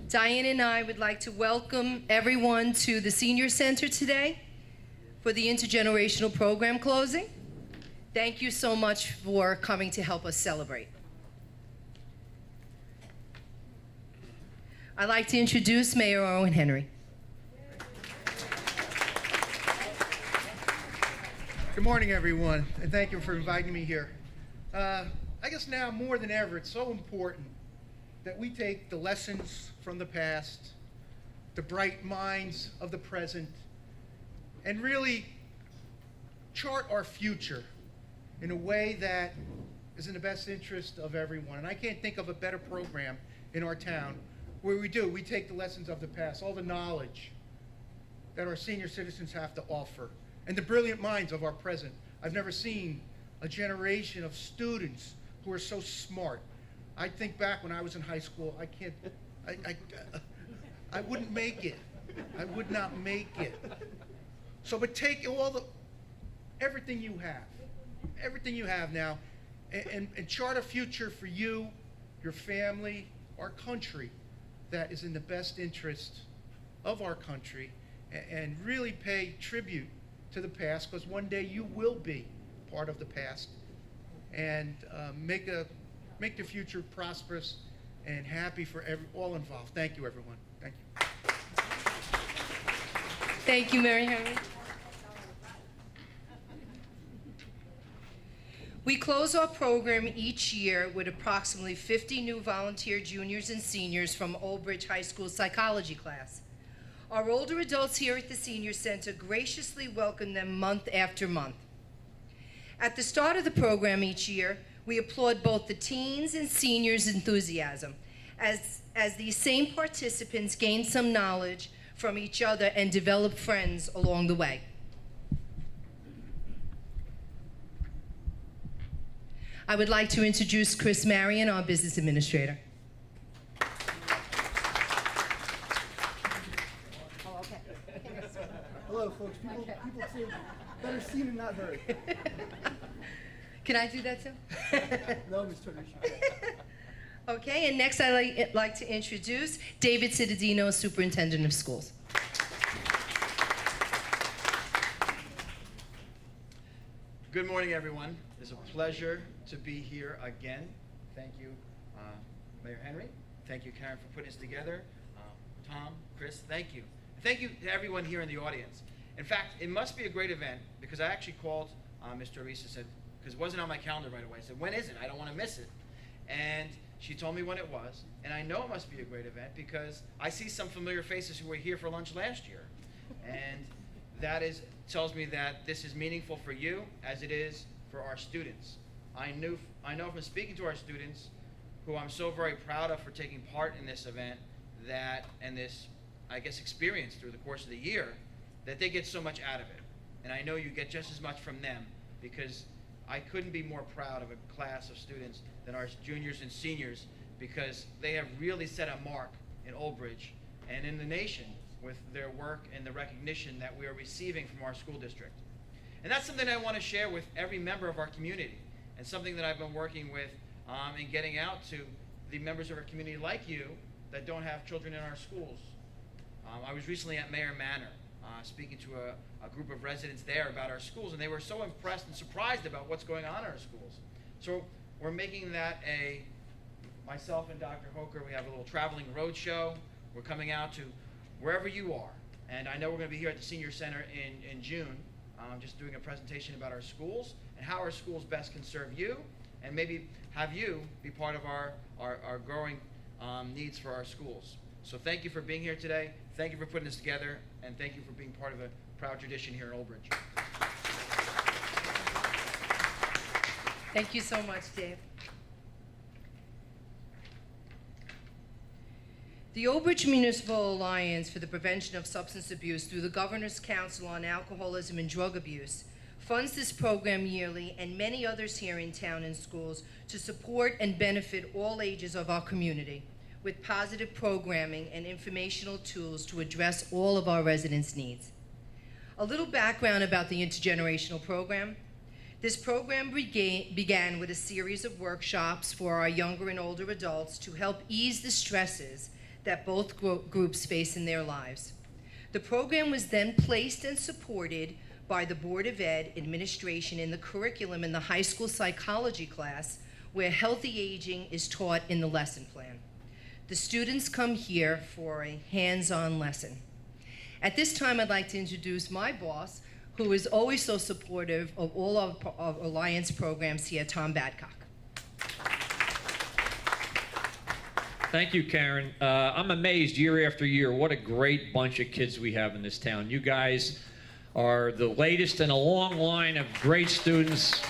Diane and I would like to welcome everyone to the Senior Center today for the intergenerational program closing. Thank you so much for coming to help us celebrate. I'd like to introduce Mayor Owen Henry. Good morning, everyone, and thank you for inviting me here. I guess now more than ever, it's so important that we take the lessons from the past, the bright minds of the present, and really chart our future in a way that is in the best interest of everyone. And I can't think of a better program in our town where we take the lessons of the past, all the knowledge that our senior citizens have to offer, and the brilliant minds of our present. I've never seen a generation of students who are so smart. I think back when I was in high school, I wouldn't make it. I would not make it. So, but take everything you have now, and chart a future for you, your family, our country, that is in the best interest of our country, and really pay tribute to the past, because one day you will be part of the past, and make the future prosperous and happy for all involved. Thank you, everyone. Thank you. Thank you, Mary Henry. We close our program each year with approximately 50 new volunteer juniors and seniors from Old Bridge High School psychology class. Our older adults here at the Senior Center graciously welcome them month after month. At the start of the program each year, we applaud both the teens and seniors' enthusiasm as these same participants gain some knowledge from each other and develop friends along the way. I would like to introduce Chris Marion, our business administrator. Hello, folks. People say better seen and not heard. Can I do that too? No, Ms. Turner. Okay, and next I'd like to introduce David Cittadino, Superintendent of Schools. Good morning, everyone. It's a pleasure to be here again. Thank you, Mayor Henry. Thank you, Karen, for putting this together. Tom, Chris, thank you. Thank you to everyone here in the audience. In fact, it must be a great event, because I actually called Mr. Reese and said, because it wasn't on my calendar right away. I said, when is it? I don't want to miss it. And she told me when it was. And I know it must be a great event because I see some familiar faces who were here for lunch last year. And that tells me that this is meaningful for you as it is for our students. I know from speaking to our students, who I'm so very proud of for taking part in this event, and this, I guess, experience through the course of the year, that they get so much out of it. And I know you get just as much from them, because I couldn't be more proud of a class of students than our juniors and seniors, because they have really set a mark in Old Bridge and in the nation with their work and the recognition that we are receiving from our school district. And that's something I want to share with every member of our community, and something that I've been working with and getting out to the members of our community like you that don't have children in our schools. I was recently at Mayor Manor speaking to a group of residents there about our schools, and they were so impressed and surprised about what's going on in our schools. So we're making that myself and Dr. Hoker, we have a little traveling road show. We're coming out to wherever you are. And I know we're going to be here at the Senior Center in June, just doing a presentation about our schools and how our schools best can serve you, and maybe have you be part of our growing needs for our schools. So thank you for being here today. Thank you for putting this together, and thank you for being part of a proud tradition here in Old Bridge. Thank you so much, Dave. The Old Bridge Municipal Alliance for the Prevention of Substance Abuse, through the Governor's Council on Alcoholism and Drug Abuse, funds this program yearly, and many others here in town and schools, to support and benefit all ages of our community with positive programming and informational tools to address all of our residents' needs. A little background about the intergenerational program. This program began with a series of workshops for our younger and older adults to help ease the stresses that both groups face in their lives. The program was then placed and supported by the Board of Ed administration in the curriculum in the high school psychology class, where healthy aging is taught in the lesson plan. The students come here for a hands-on lesson. At this time, I'd like to introduce my boss, who is always so supportive of all of our Alliance programs here, Tom Badcock. Thank you, Karen. I'm amazed year after year what a great bunch of kids we have in this town. You guys are the latest in a long line of great students.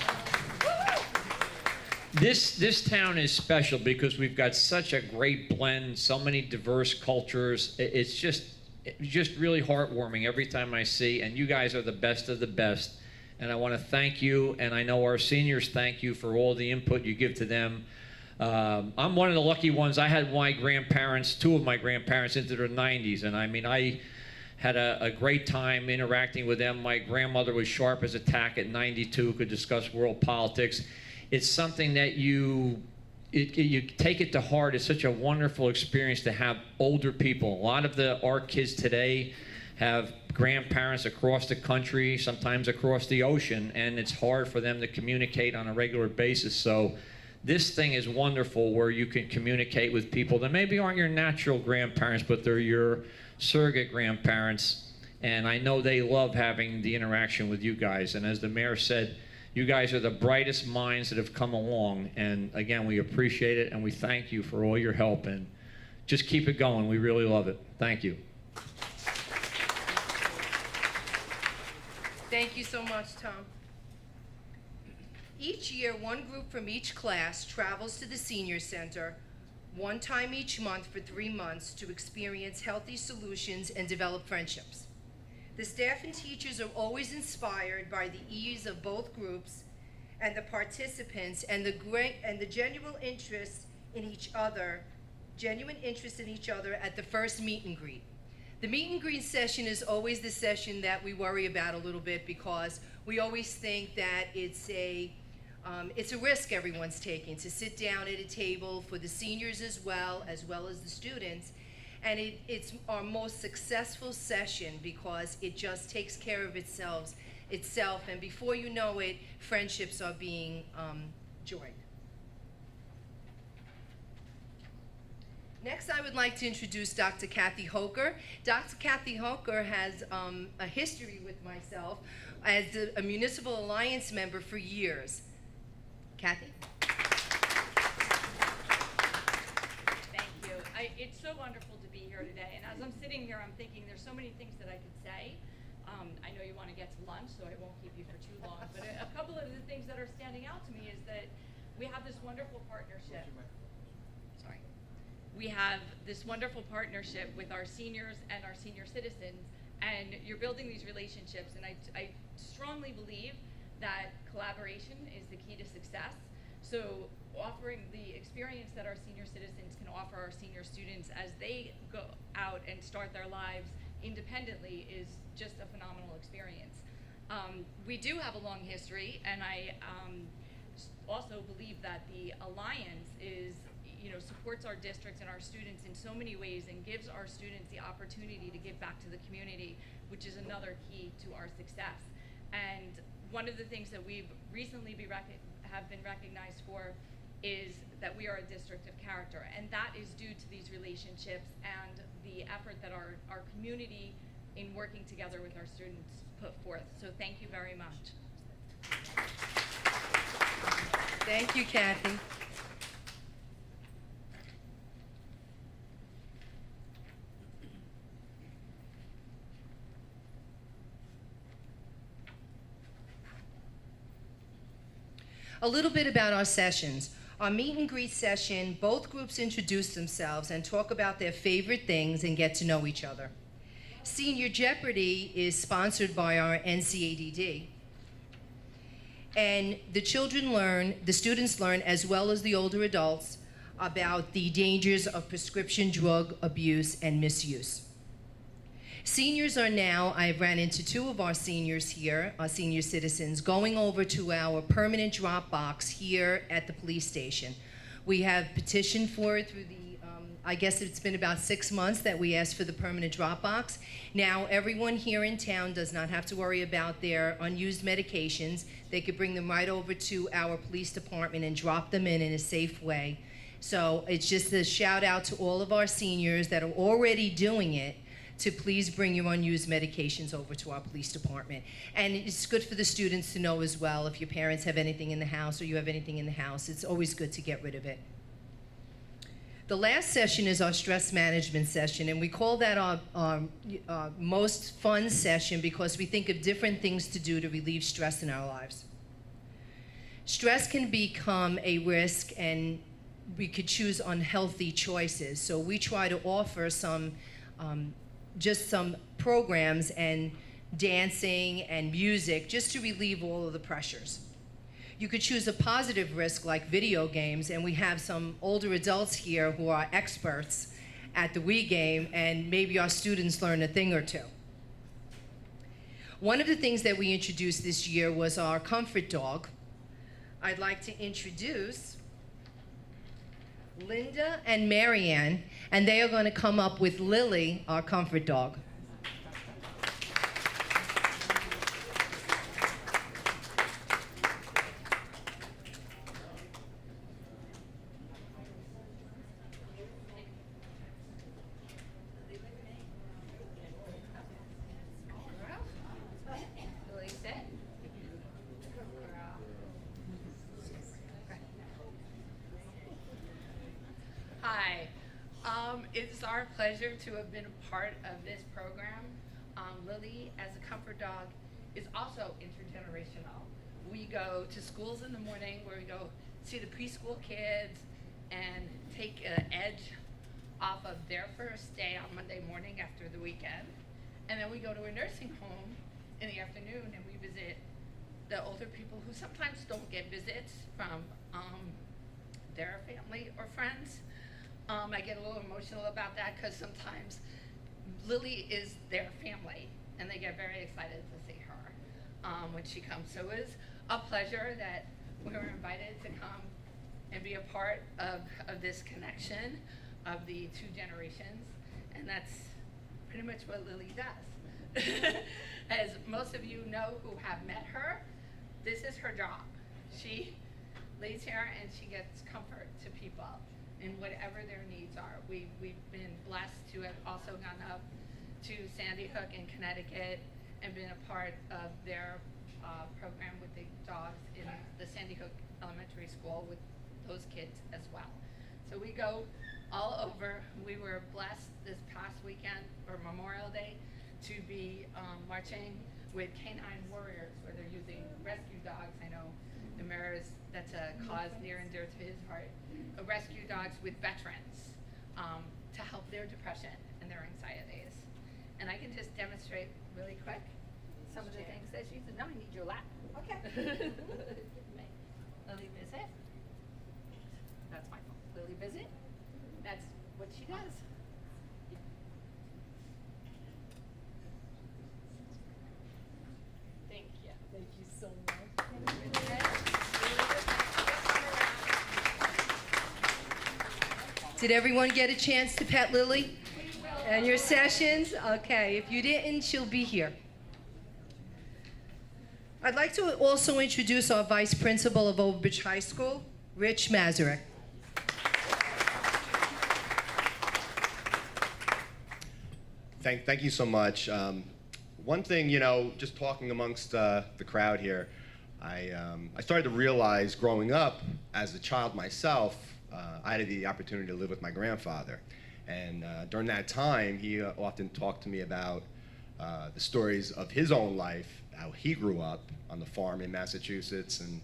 This town is special because we've got such a great blend, so many diverse cultures. It's just really heartwarming every time I see, and you guys are the best of the best. And I want to thank you, and I know our seniors thank you for all the input you give to them. I'm one of the lucky ones. I had my grandparents, two of my grandparents, into their 90s, and I mean, I had a great time interacting with them. My grandmother was sharp as a tack at 92, could discuss world politics. It's something that you take it to heart. It's such a wonderful experience to have older people. A lot of our kids today have grandparents across the country, sometimes across the ocean, and it's hard for them to communicate on a regular basis. So this thing is wonderful where you can communicate with people that maybe aren't your natural grandparents, but they're your surrogate grandparents. And I know they love having the interaction with you guys. And as the mayor said, you guys are the brightest minds that have come along. And again, we appreciate it and we thank you for all your help. And just keep it going. We really love it. Thank you. Thank you so much, Tom. Each year, one group from each class travels to the Senior Center one time each month for 3 months to experience healthy solutions and develop friendships. The staff and teachers are always inspired by the ease of both groups and the participants and the genuine interest in each other at the first meet and greet. The meet and greet session is always the session that we worry about a little bit because we always think that it's a risk everyone's taking to sit down at a table for the seniors as well as the students. And it's our most successful session because it just takes care of itself, and before you know it, friendships are being joined. Next, I would like to introduce Dr. Kathy Hoker. Dr. Kathy Hoker has a history with myself as a Municipal Alliance member for years. Kathy? Thank you. It's so wonderful to be here today. And as I'm sitting here, I'm thinking there's so many things that I could say. I know you want to get to lunch, so I won't keep you for too long. But a couple of the things that are standing out to me is that we have this wonderful partnership. Sorry. We have this wonderful partnership with our seniors and our senior citizens, and you're building these relationships. And I strongly believe that collaboration is the key to success. So offering the experience that our senior citizens can offer our senior students as they go out and start their lives independently is just a phenomenal experience. We do have a long history, and I also believe that the Alliance supports our districts and our students in so many ways and gives our students the opportunity to give back to the community, which is another key to our success. And one of the things that we've recently have been recognized for is that we are a district of character, and that is due to these relationships and the effort that our community in working together with our students put forth. So thank you very much. Thank you, Kathy. A little bit about our sessions. Our meet and greet session, both groups introduce themselves and talk about their favorite things and get to know each other. Senior Jeopardy is sponsored by our NCADD. And the students learn, as well as the older adults, about the dangers of prescription drug abuse and misuse. Seniors are now, I've ran into 2 of our seniors here, our senior citizens, going over to our permanent drop box here at the police station. We have petitioned for it through the I guess it's been about 6 months that we asked for the permanent drop box. Now, everyone here in town does not have to worry about their unused medications. They could bring them right over to our police department and drop them in a safe way. So it's just a shout out to all of our seniors that are already doing it to please bring your unused medications over to our police department. And it's good for the students to know as well, if your parents have anything in the house or you have anything in the house, it's always good to get rid of it. The last session is our stress management session, and we call that our most fun session because we think of different things to do to relieve stress in our lives. Stress can become a risk, and we could choose unhealthy choices. So we try to offer just some programs and dancing and music just to relieve all of the pressures. You could choose a positive risk like video games, and we have some older adults here who are experts at the Wii game, and maybe our students learn a thing or two. One of the things that we introduced this year was our comfort dog. I'd like to introduce Linda and Marianne, and they are going to come up with Lily, our comfort dog. Hi, it's our pleasure to have been a part of this program. Lily, as a comfort dog, is also intergenerational. We go to schools in the morning where we go see the preschool kids and take an edge off of their first day on Monday morning after the weekend. And then we go to a nursing home in the afternoon and we visit the older people who sometimes don't get visits from their family or friends. I get a little emotional about that because sometimes Lily is their family and they get very excited to see her when she comes. So it was a pleasure that we were invited to come and be a part of this connection of the two generations, and that's pretty much what Lily does. As most of you know who have met her, this is her job. She lays here and she gets comfort to people in whatever their needs are. We've been blessed to have also gone up to Sandy Hook in Connecticut and been a part of their program with the dogs in the Sandy Hook Elementary School with those kids as well. So we go all over. We were blessed this past weekend for Memorial Day to be marching with Canine Warriors, where they're using rescue dogs. I know the mayor's, that's a cause near and dear to his heart. Rescue dogs with veterans to help their depression and their anxieties. And I can just demonstrate really quick some of the things that she's, no, I need your lap. Okay. Lily visit. That's my fault. Lily visit. That's what she does. Thank you. Thank you so much. Did everyone get a chance to pet Lily? And your sessions? Okay, if you didn't, she'll be here. I'd like to also introduce our Vice Principal of Old Bridge High School, Rich Mazurek. Thank you so much. One thing, just talking amongst the crowd here, I started to realize growing up as a child myself, I had the opportunity to live with my grandfather. And during that time, he often talked to me about the stories of his own life, how he grew up on the farm in Massachusetts. And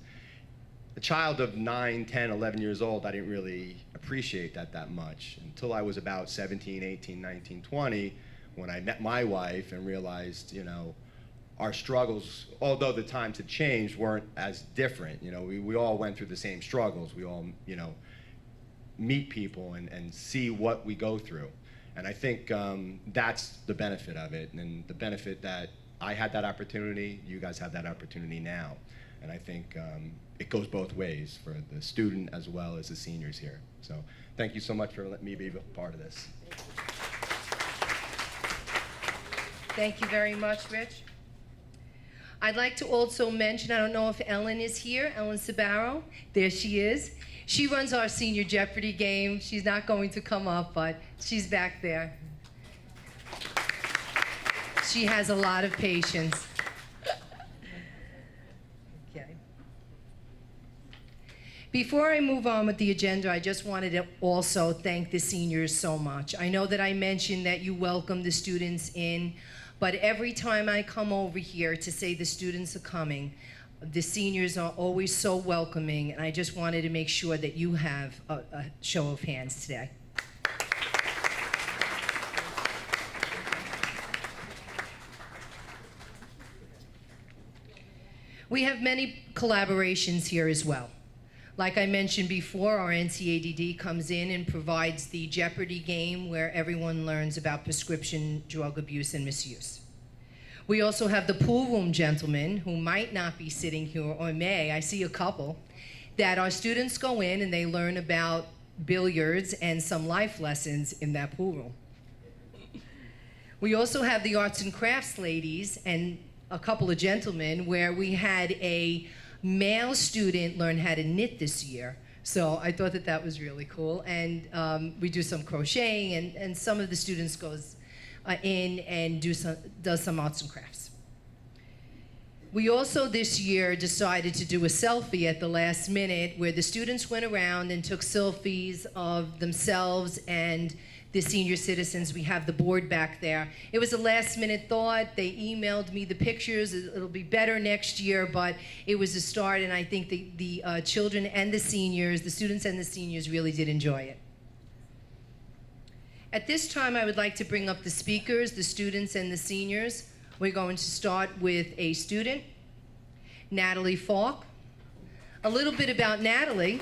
a child of 9, 10, 11 years old, I didn't really appreciate that much until I was about 17, 18, 19, 20, when I met my wife and realized, our struggles, although the times had changed, weren't as different. We all went through the same struggles. We all, meet people and see what we go through. And I think that's the benefit of it, and the benefit that I had that opportunity, you guys have that opportunity now. And I think it goes both ways for the student as well as the seniors here. So thank you so much for letting me be a part of this. Thank you very much, Rich. I'd like to also mention, I don't know if Ellen is here, Ellen Sabaro. There she is. She runs our Senior Jeopardy game. She's not going to come up, but she's back there. She has a lot of patience. Okay. Before I move on with the agenda, I just wanted to also thank the seniors so much. I know that I mentioned that you welcome the students in, but every time I come over here to say the students are coming, the seniors are always so welcoming, and I just wanted to make sure that you have a show of hands today. We have many collaborations here as well. Like I mentioned before, our NCADD comes in and provides the Jeopardy game where everyone learns about prescription drug abuse and misuse. We also have the pool room gentlemen who might not be sitting here, or may, I see a couple, that our students go in and they learn about billiards and some life lessons in that pool room. We also have the arts and crafts ladies and a couple of gentlemen where we had a male student learn how to knit this year. So I thought that that was really cool. And we do some crocheting, and some of the students goes in and does some arts and crafts. We also this year decided to do a selfie at the last minute where the students went around and took selfies of themselves and the senior citizens. We have the board back there. It was a last minute thought. They emailed me the pictures. It'll be better next year, but it was a start, and I think the children and the seniors, the students and the seniors really did enjoy it. At this time, I would like to bring up the speakers, the students and the seniors. We're going to start with a student, Natalie Falk. A little bit about Natalie.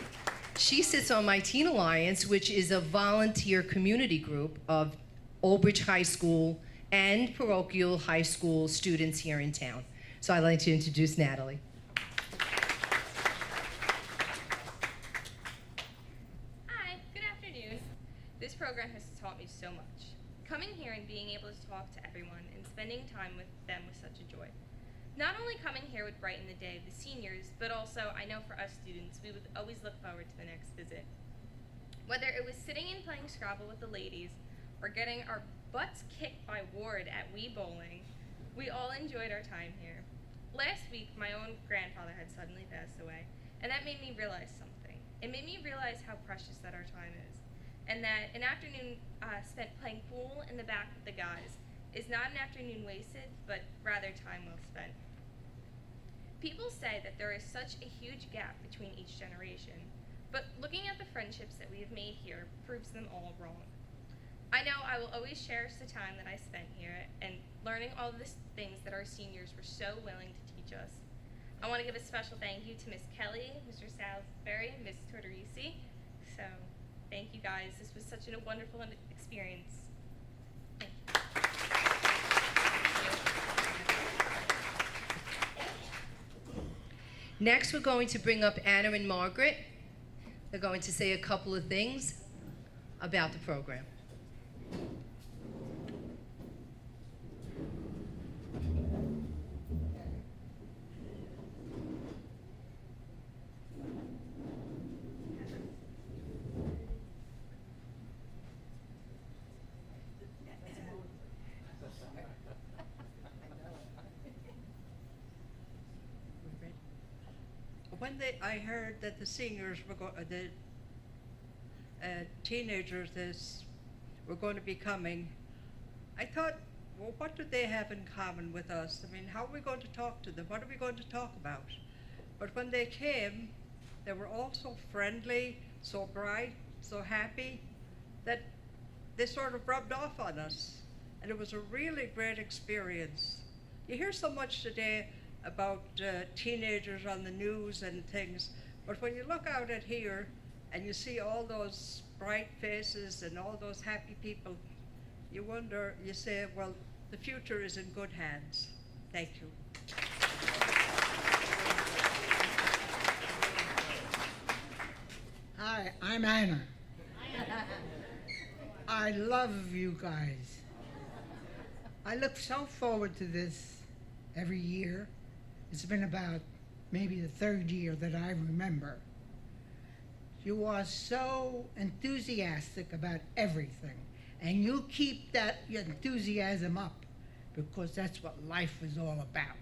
She sits on my Teen Alliance, which is a volunteer community group of Old Bridge High School and parochial high school students here in town. So I'd like to introduce Natalie. Hi, good afternoon. This program has taught me so much. Coming here and being able to talk to everyone and spending time with them was such a joy. Not only coming here would brighten the day of the seniors, but also I know for us students, we would always look forward to the next visit. Whether it was sitting and playing Scrabble with the ladies, or getting our butts kicked by Ward at Wii Bowling, we all enjoyed our time here. Last week, my own grandfather had suddenly passed away, and that made me realize something. It made me realize how precious that our time is, and that an afternoon spent playing pool in the back with the guys is not an afternoon wasted, but rather time well spent. People say that there is such a huge gap between each generation, but looking at the friendships that we have made here proves them all wrong. I know I will always cherish the time that I spent here and learning all the things that our seniors were so willing to teach us. I want to give a special thank you to Miss Kelly, Mr. Salisbury, and Miss Tortorisi. So, thank you guys. This was such a wonderful experience. Thank you. Next, we're going to bring up Anna and Margaret. They're going to say a couple of things about the program. When I heard that the seniors were teenagers were going to be coming, I thought, well, what do they have in common with us? I mean, how are we going to talk to them? What are we going to talk about? But when they came, they were all so friendly, so bright, so happy, that they sort of rubbed off on us. And it was a really great experience. You hear so much today about teenagers on the news and things, but when you look out at here and you see all those bright faces and all those happy people, you wonder, you say, well, the future is in good hands. Thank you. Hi, I'm Anna. I love you guys. I look so forward to this every year. It's been about maybe the third year that I remember. You are so enthusiastic about everything, and you keep that enthusiasm up because that's what life is all about.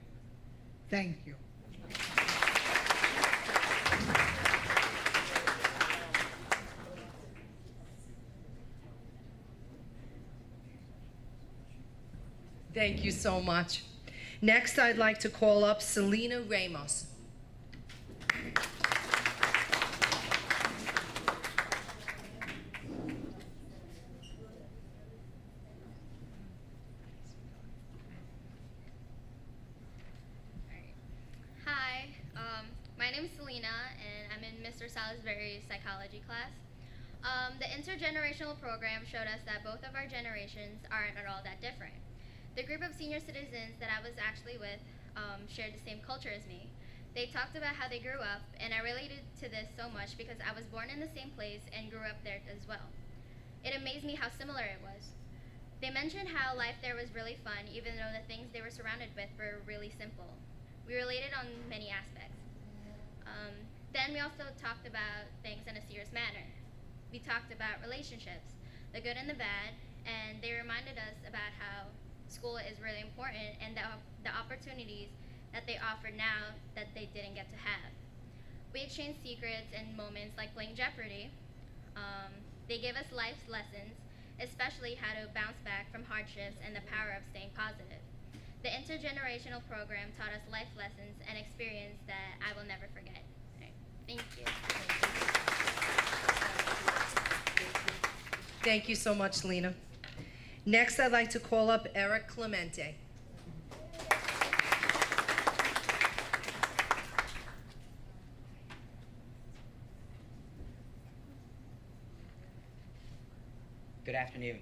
Thank you. Thank you so much. Next, I'd like to call up Selena Ramos. Hi, my name is Selena, and I'm in Mr. Salisbury's psychology class. The intergenerational program showed us that both of our generations aren't at all that different. The group of senior citizens that I was actually with shared the same culture as me. They talked about how they grew up, and I related to this so much because I was born in the same place and grew up there as well. It amazed me how similar it was. They mentioned how life there was really fun, even though the things they were surrounded with were really simple. We related on many aspects. Then we also talked about things in a serious manner. We talked about relationships, the good and the bad, and they reminded us about how school is really important and the opportunities that they offer now that they didn't get to have. We exchanged secrets and moments like playing Jeopardy. They gave us life lessons, especially how to bounce back from hardships and the power of staying positive. The intergenerational program taught us life lessons and experience that I will never forget. All right. Thank you. Thank you so much, Lena. Next, I'd like to call up Eric Clemente. Good afternoon.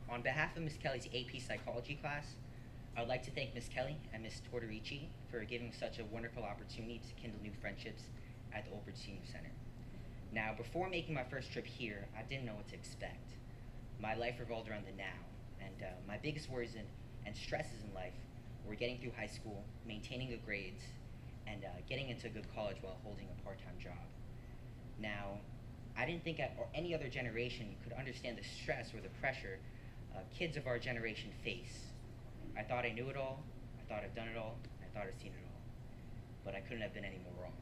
On behalf of Ms. Kelly's AP Psychology class, I would like to thank Ms. Kelly and Ms. Tortorici for giving such a wonderful opportunity to kindle new friendships at the Old Bridge Senior Center. Now, before making my first trip here, I didn't know what to expect. My life revolved around the now, and my biggest worries and stresses in life were getting through high school, maintaining good grades, and getting into a good college while holding a part-time job. Now, I didn't think any other generation could understand the stress or the pressure kids of our generation face. I thought I knew it all, I thought I've done it all, I thought I've seen it all. But I couldn't have been any more wrong.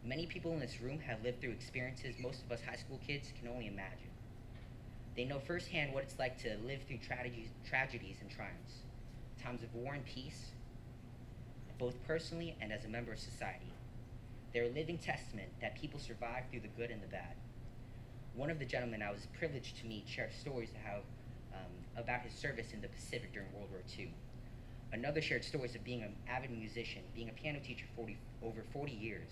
Many people in this room have lived through experiences most of us high school kids can only imagine. They know firsthand what it's like to live through tragedies and triumphs, times of war and peace, both personally and as a member of society. They're a living testament that people survive through the good and the bad. One of the gentlemen I was privileged to meet shared stories about his service in the Pacific during World War II. Another shared stories of being an avid musician, being a piano teacher for over 40 years.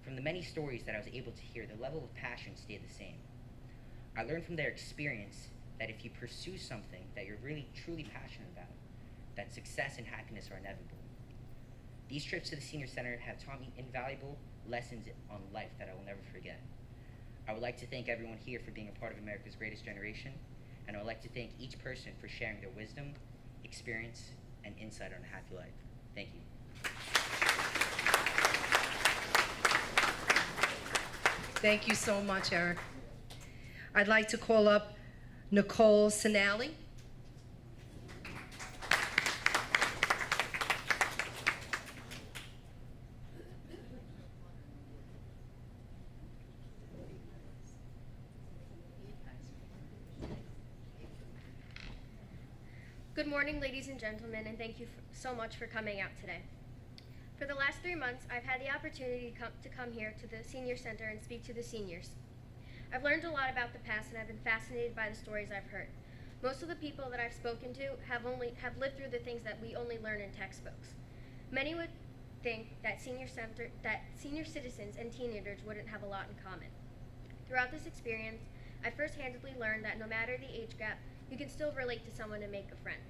From the many stories that I was able to hear, the level of passion stayed the same. I learned from their experience that if you pursue something that you're really truly passionate about, that success and happiness are inevitable. These trips to the Senior Center have taught me invaluable lessons on life that I will never forget. I would like to thank everyone here for being a part of America's greatest generation, and I would like to thank each person for sharing their wisdom, experience, and insight on a happy life. Thank you. Thank you so much, Eric. I'd like to call up Nicole Sinali. Good morning, ladies and gentlemen, and thank you so much for coming out today. For the last 3 months, I've had the opportunity to come here to the Senior Center and speak to the seniors. I've learned a lot about the past, and I've been fascinated by the stories I've heard. Most of the people that I've spoken to have lived through the things that we only learn in textbooks. Many would think that senior citizens and teenagers wouldn't have a lot in common. Throughout this experience, I first-handedly learned that no matter the age gap, you can still relate to someone and make a friend.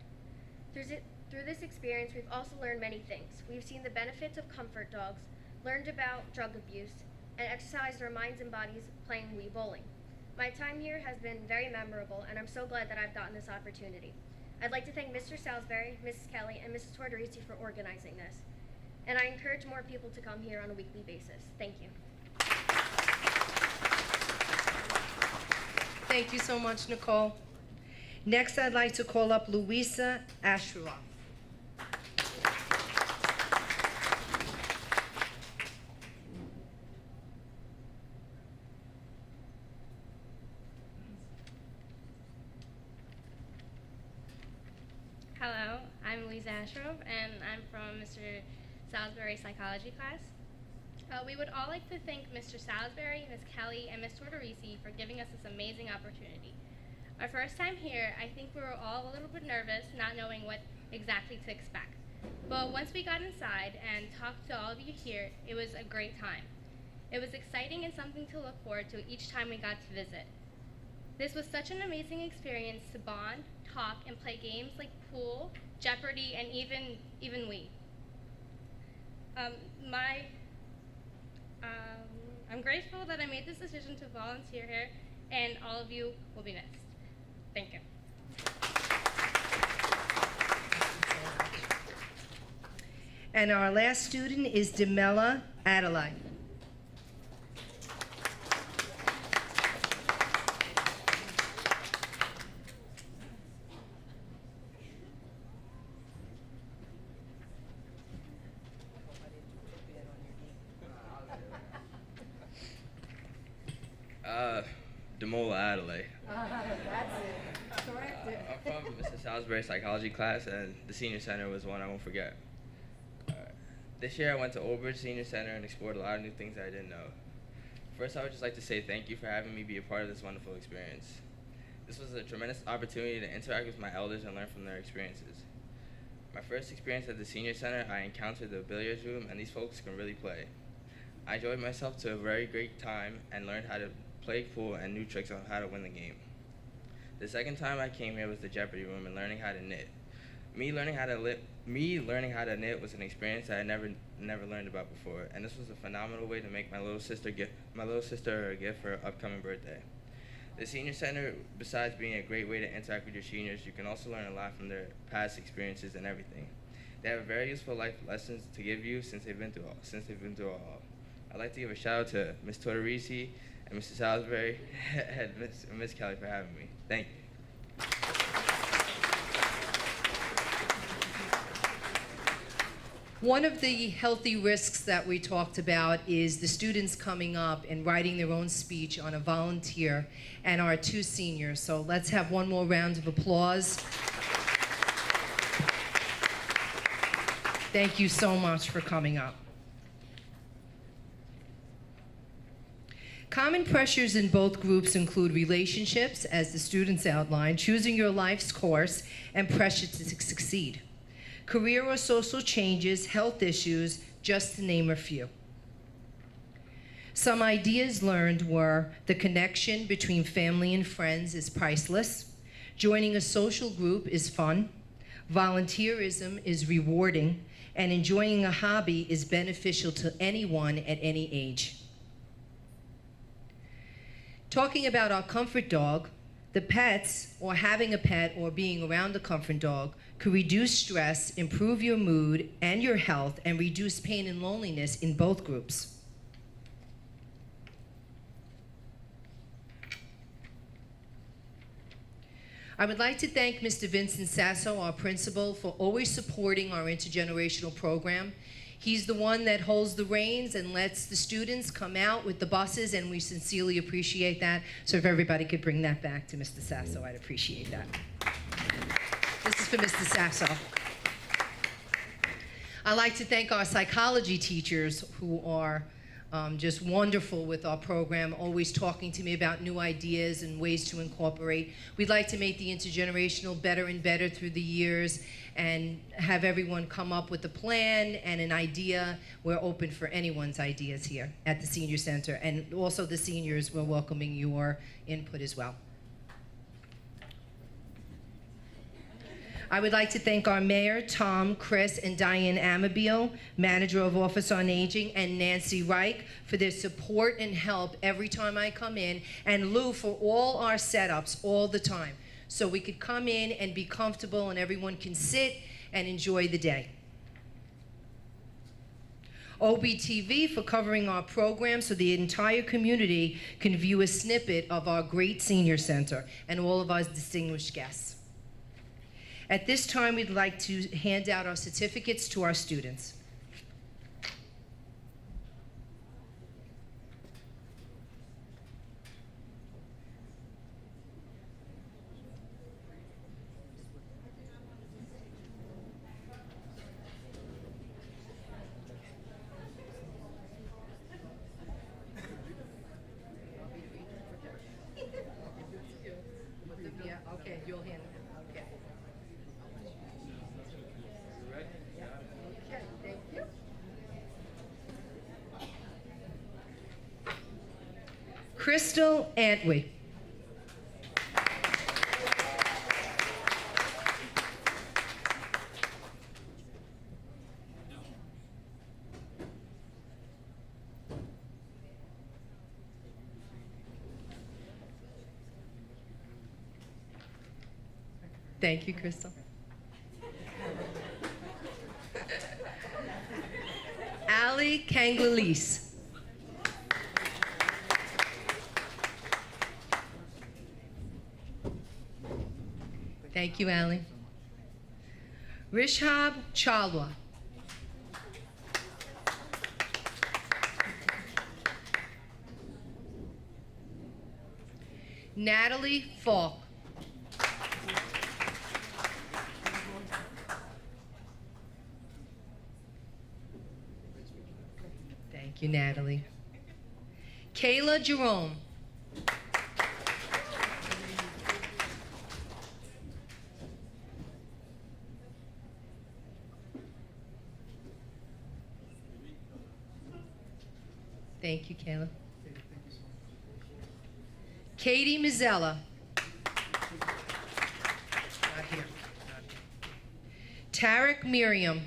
Through this experience, we've also learned many things. We've seen the benefits of comfort dogs, learned about drug abuse, and exercise their minds and bodies playing Wii bowling. My time here has been very memorable, and I'm so glad that I've gotten this opportunity. I'd like to thank Mr. Salisbury, Mrs. Kelly, and Mrs. Tortorici for organizing this. And I encourage more people to come here on a weekly basis. Thank you. Thank you so much, Nicole. Next, I'd like to call up Louisa Asheroff. Hello, I'm Louisa Ashrove, and I'm from Mr. Salisbury's psychology class. We would all like to thank Mr. Salisbury, Ms. Kelly, and Ms. Tortorici for giving us this amazing opportunity. Our first time here, I think we were all a little bit nervous, not knowing what exactly to expect. But once we got inside and talked to all of you here, it was a great time. It was exciting and something to look forward to each time we got to visit. This was such an amazing experience to bond, talk, and play games like pool, Jeopardy, and even Wii. I'm grateful that I made this decision to volunteer here, and all of you will be missed. Thank you. And our last student is Demella Adelaide. Demola Adelaide. That's it. Correct it. I'm from Mr. Salisbury's psychology class, and the senior center was one I won't forget. This year I went to Old Bridge Senior Center and explored a lot of new things I didn't know. First, I would just like to say thank you for having me be a part of this wonderful experience. This was a tremendous opportunity to interact with my elders and learn from their experiences. My first experience at the senior center, I encountered the billiards room, and these folks can really play. I enjoyed myself to a very great time and learned how to play pool and new tricks on how to win the game. The second time I came here was the Jeopardy room and learning how to knit. Me learning how to knit was an experience that I never learned about before, and this was a phenomenal way to make my little sister a gift for her upcoming birthday. The senior center, besides being a great way to interact with your seniors, you can also learn a lot from their past experiences and everything. They have very useful life lessons to give you since they've been through it all. I'd like to give a shout out to Ms. Tortorici and Mr. Salisbury and Ms. Kelly for having me. Thank you. One of the healthy risks that we talked about is the students coming up and writing their own speech on a volunteer and our two seniors. So let's have one more round of applause. Thank you so much for coming up. Common pressures in both groups include relationships, as the students outlined, choosing your life's course, and pressure to succeed. Career or social changes, health issues, just to name a few. Some ideas learned were the connection between family and friends is priceless, joining a social group is fun, volunteerism is rewarding, and enjoying a hobby is beneficial to anyone at any age. Talking about our comfort dog, the pets, or having a pet or being around a comfort dog, could reduce stress, improve your mood and your health, and reduce pain and loneliness in both groups. I would like to thank Mr. Vincent Sasso, our principal, for always supporting our intergenerational program. He's the one that holds the reins and lets the students come out with the buses, and we sincerely appreciate that. So if everybody could bring that back to Mr. Sasso, I'd appreciate that. This is for Mr. Sasso. I'd like to thank our psychology teachers who are just wonderful with our program, always talking to me about new ideas and ways to incorporate. We'd like to make the intergenerational better and better through the years and have everyone come up with a plan and an idea. We're open for anyone's ideas here at the Senior Center. And also the seniors, we're welcoming your input as well. I would like to thank our mayor, Tom, Chris, and Diane Amabile, manager of Office on Aging, and Nancy Reich for their support and help every time I come in, and Lou for all our setups all the time, so we could come in and be comfortable and everyone can sit and enjoy the day. OBTV for covering our program so the entire community can view a snippet of our great senior center and all of our distinguished guests. At this time, we'd like to hand out our certificates to our students. Yeah, okay, you'll hand it. Okay. Okay, thank you. Crystal Antwi. Thank you, Crystal. Ali Kanglalis. Thank you, Ali. Rishab Chalwa. Natalie Falk. Thank you, Natalie. Kayla Jerome. Thank you, Kayla. Katie Mazzella. Not here. Tarek Miriam.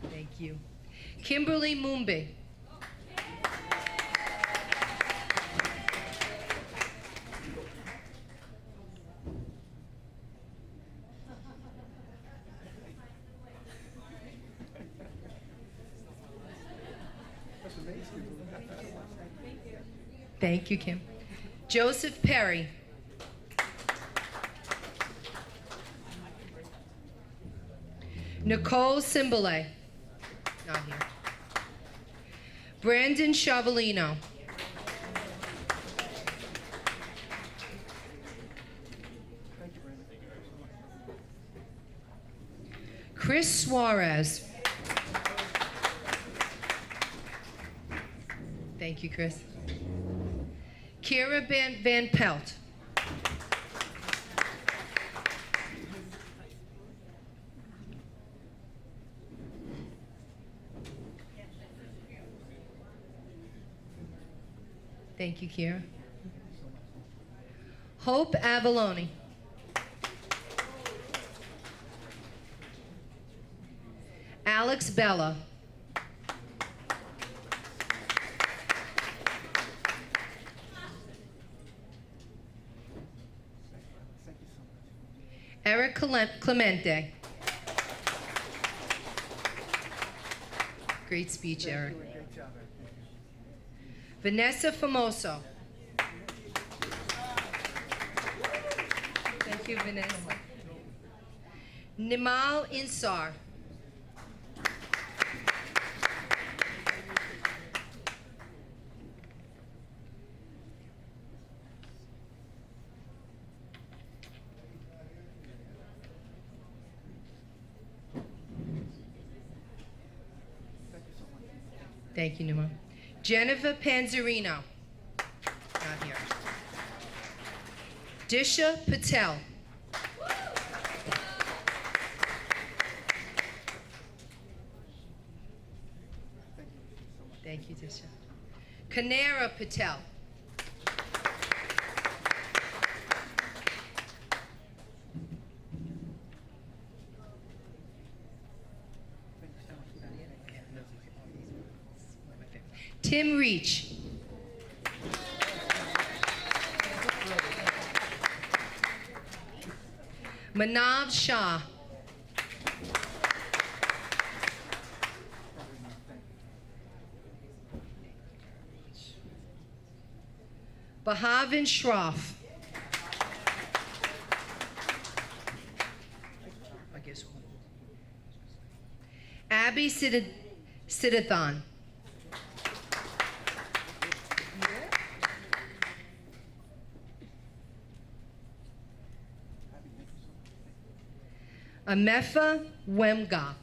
Thank you. Kimberly Mumbi. Thank you, Kim. Joseph Perry. Nicole Cimbale. Not here. Brandon Chavalino. Chris Suarez. Thank you, Chris. Kira Van Pelt. Thank you, Kira. Hope Avalone. Alex Bella. Eric Clemente. Great speech, Eric. Vanessa Famoso. Thank you, Vanessa. Nimal Insar. Thank you, Numa. Jennifer Panzerino. Not here. Disha Patel. Thank you, Disha. Kanara Patel. Kim Reach. Manav Shah. Bahavin Shroff. I guess. Abby Siddhathan. Amefa Wemga.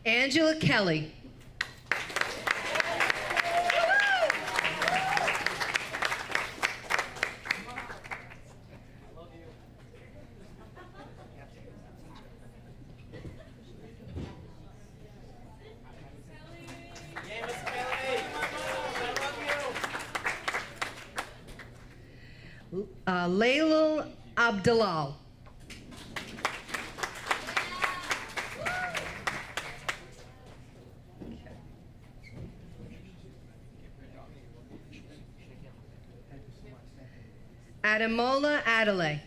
Angela Kelly. Laylul Abdalal. Adamola Adelaide.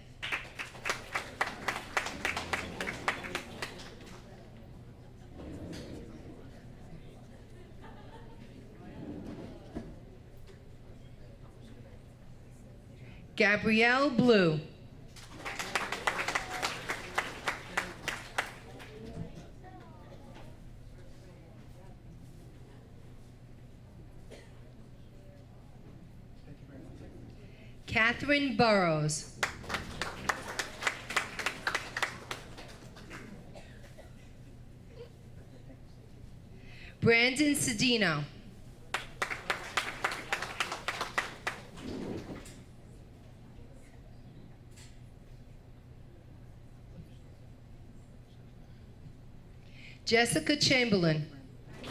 Gabrielle Blue. Catherine Burrows. Brandon Cedino. Jessica Chamberlain.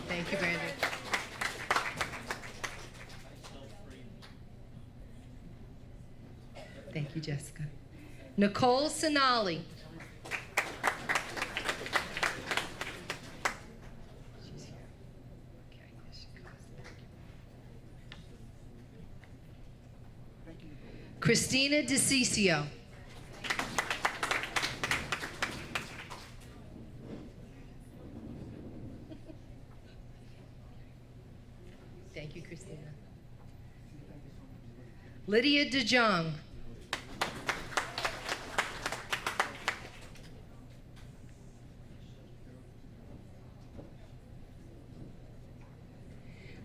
Thank you, Brandon. Thank you, Jessica. Nicole Sonali. She's here. Okay, here she comes. Christina DeCiccio. Thank you, Christina. Lydia DeJong.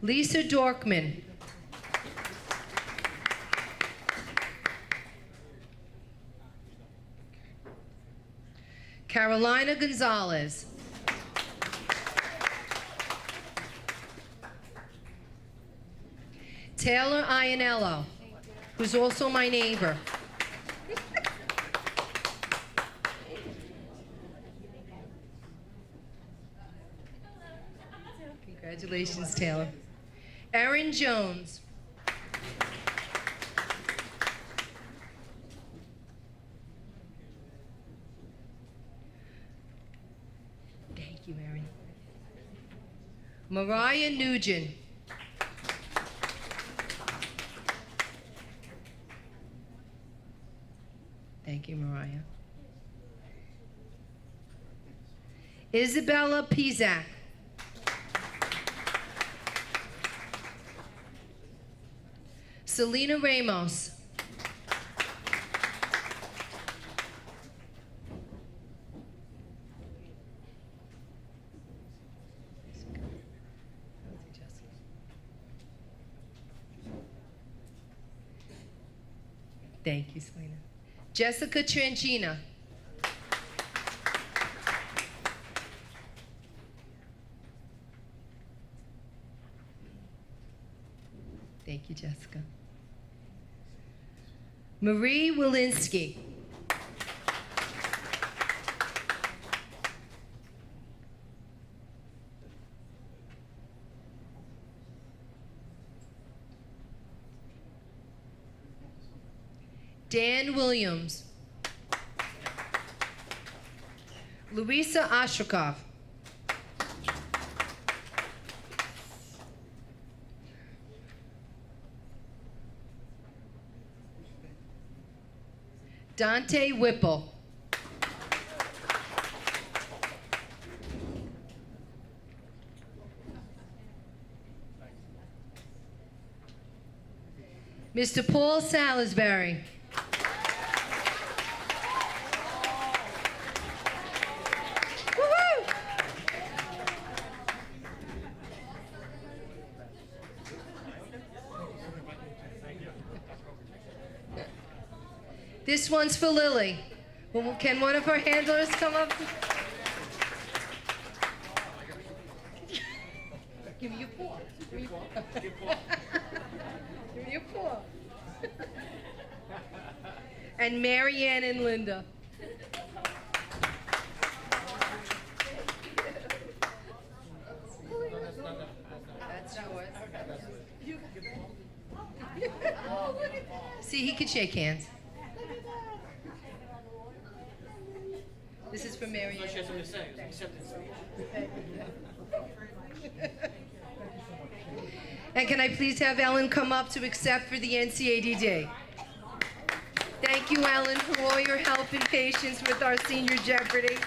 Lisa Dorkman. Carolina Gonzalez. Taylor Ianello, who's also my neighbor. Congratulations, Taylor. Erin Jones. Thank you, Erin. Mariah Nugent. Thank you, Mariah. Isabella Pizak. Selena Ramos. Thank you, Selena. Jessica Tranchina. Thank you, Jessica. Marie Walensky. Dan Williams. Luisa Ashrakov. Dante Whipple. Mr. Paul Salisbury. Woo-hoo! This one's for Lily. Can one of our handlers come up? Give me your paw. Give me your paw. Give me your paw. And Marianne and Linda. That's yours. See, he could shake hands. This is for Marianne. She has something to say. It's an acceptance speech. And can I please have Ellen come up to accept for the NCADD? Thank you, Ellen, for all your help and patience with our senior Jeopardy.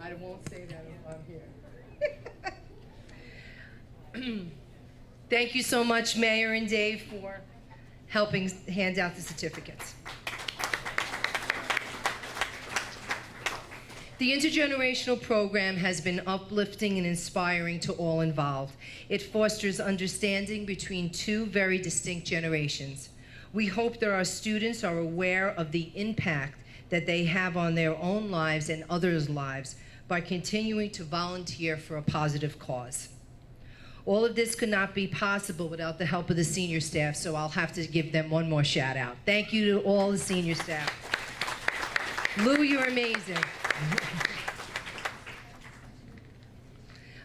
I won't say that if I'm here. Thank you so much, Mayor and Dave, for helping hand out the certificates. The intergenerational program has been uplifting and inspiring to all involved. It fosters understanding between two very distinct generations. We hope that our students are aware of the impact that they have on their own lives and others' lives by continuing to volunteer for a positive cause. All of this could not be possible without the help of the senior staff, so I'll have to give them one more shout out. Thank you to all the senior staff. Lou, you're amazing.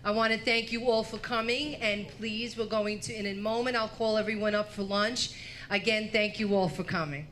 I want to thank you all for coming, and please, we're going to, in a moment, I'll call everyone up for lunch. Again, thank you all for coming.